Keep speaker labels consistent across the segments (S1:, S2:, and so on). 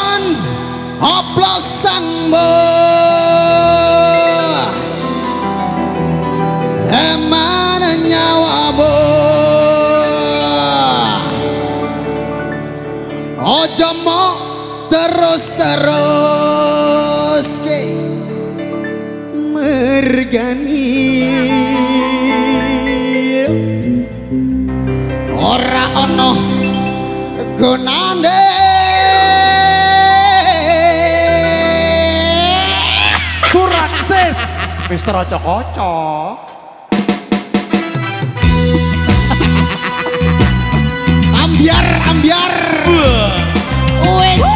S1: depan oplosanmu emana nyawamu ojo mau terus ke mergani ora ono gunane
S2: Surakses Mister Ocok-ocok
S1: ambiar wes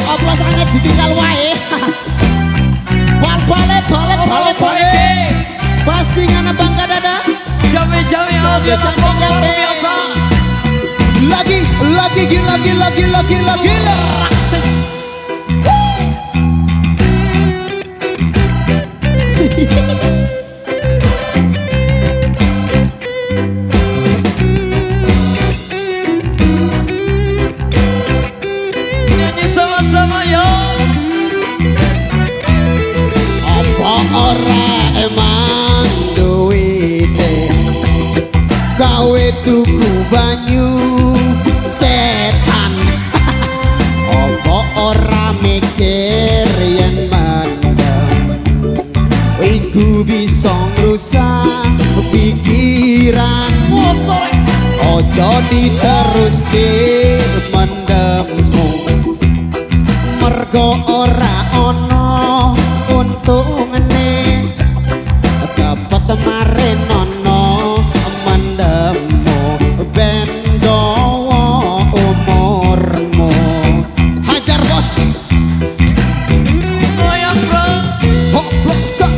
S1: oplosannya ditinggal wae balik pasti ngana bangga dada
S2: jame-jame ambiar luar biasa
S1: lagi gila
S2: nyanyi sama-sama ya
S1: apa ora emang duwite gawe tuku banyu setan apa ora mikir yen mandang iku bisa ngrusak pikiran ojo diteruske mendemmu mergo ora ono untungane dapat kemarin ono mendemmu ben dawa umurmu hajar bos
S2: goyang bro
S1: hoplosan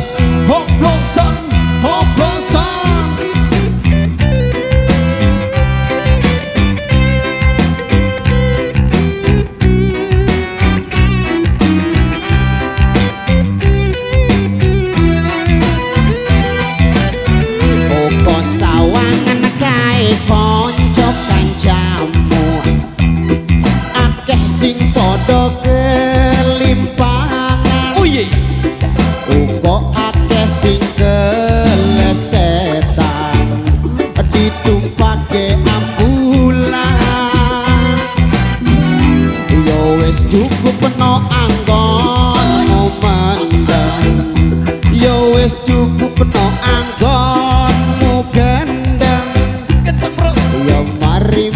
S1: sawangan kae konco kancamu akeh sing padha kelimpangan uga akeh sing kelesetan ditumpake ambulan yo wis cukup no anggonmu mandang yo wis cukup no anggonmu gendeng yo mari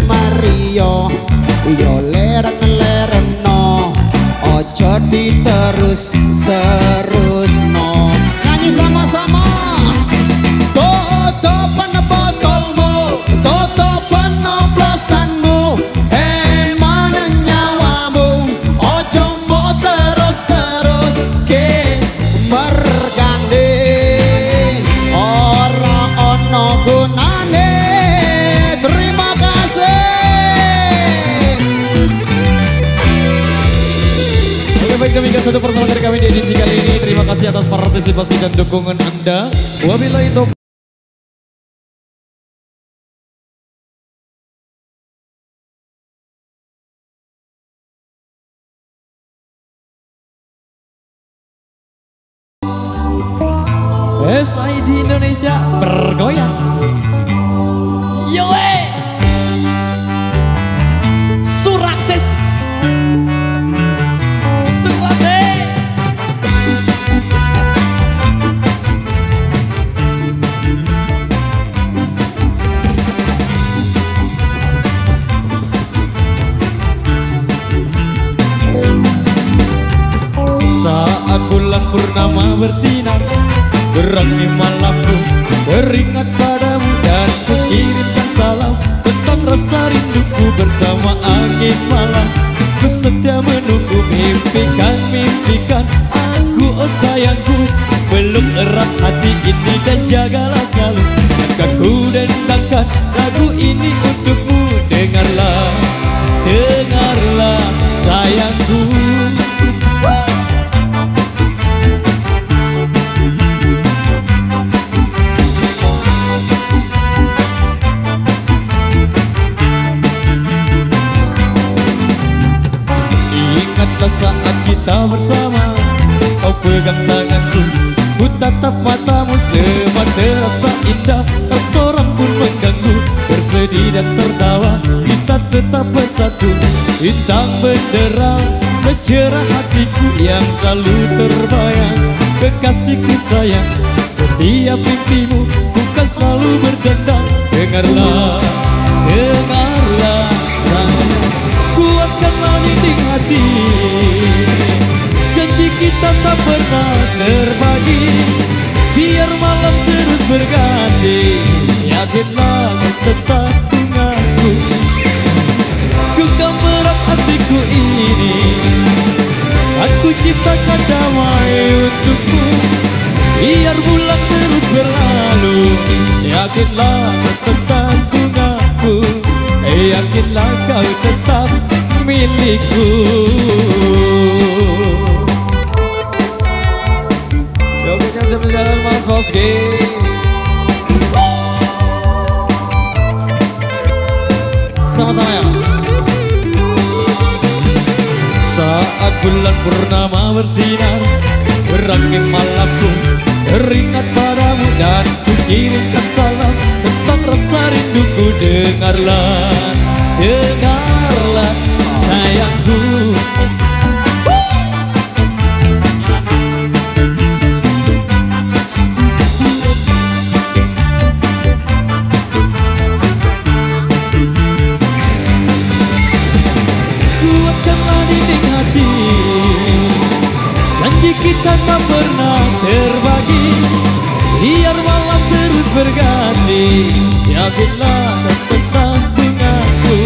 S1: yo leren no ojo diterus no nyanyi sama-sama tutupan botolmu tutupan oplosanmu emana nyawamu ojo mau terus ke mergane ora ono gunane. Terima kasih.
S2: Oke baik demikian satu personal dari kami di edisi kali ini. Terima kasih atas partisipasi dan dukungan Anda. Wabillahi taufiq. SID Indonesia bergoyang. Yo Surakses Suwate saat bulan purnama bersinar berangi malamku beringat padamu dan ku kirimkan salam tentang rasa rinduku bersama angin malam. Ku setia menunggu mimpikan aku oh sayangku peluk erat hati ini dan jagalah selalu. Akan ku dendangkan lagu ini untukmu, dengarlah sayangku. Ingatlah saat kita bersama, kau pegang tanganku, ku tatap matamu, semua terasa indah, tak seorang pun mengganggu. Bersedih dan tertawa, kita tetap bersatu. Bintang benderang secerah hatiku yang selalu terbayang. Kekasihku sayang, setiap mimpimu bukan selalu berdendang. Dengarlah, dengarlah sayang, kuatkanlah dinding hati. Janji kita tak pernah terbagi, biar malam terus berganti. Yakinlah kau tetap denganku, genggam erat hatiku ini. Aku ciptakan damai untukmu, biar bulan terus berlalu. Yakinlah kau tetap denganku, yakinlah kau tetap milikku. Jogetnya sambil jalan Mas Boski. Sama-sama ya. Saat bulan purnama bersinar, berangin malamku teringat padamu, dan ku kirimkan salam tentang rasa rinduku. Dengarlah, dengarlah sayangku, kuatkanlah dinding hati. Janji kita tak pernah terbagi, biar malam terus berganti. Yakinlah kau tetap denganku,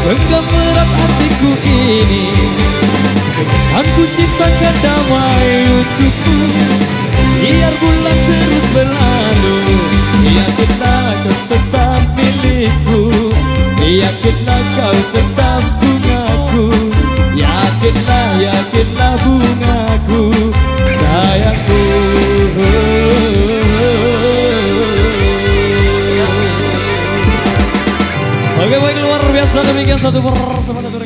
S2: genggam erat hatiku ini. Aku ciptakan damai untukmu, biar bulan terus berlalu. Yakinlah kau tetap milikku, yakinlah kau tetap bungaku. Yakinlah, yakinlah bungaku, sayangku. Oke, baik, luar biasa, demikian satu persama satu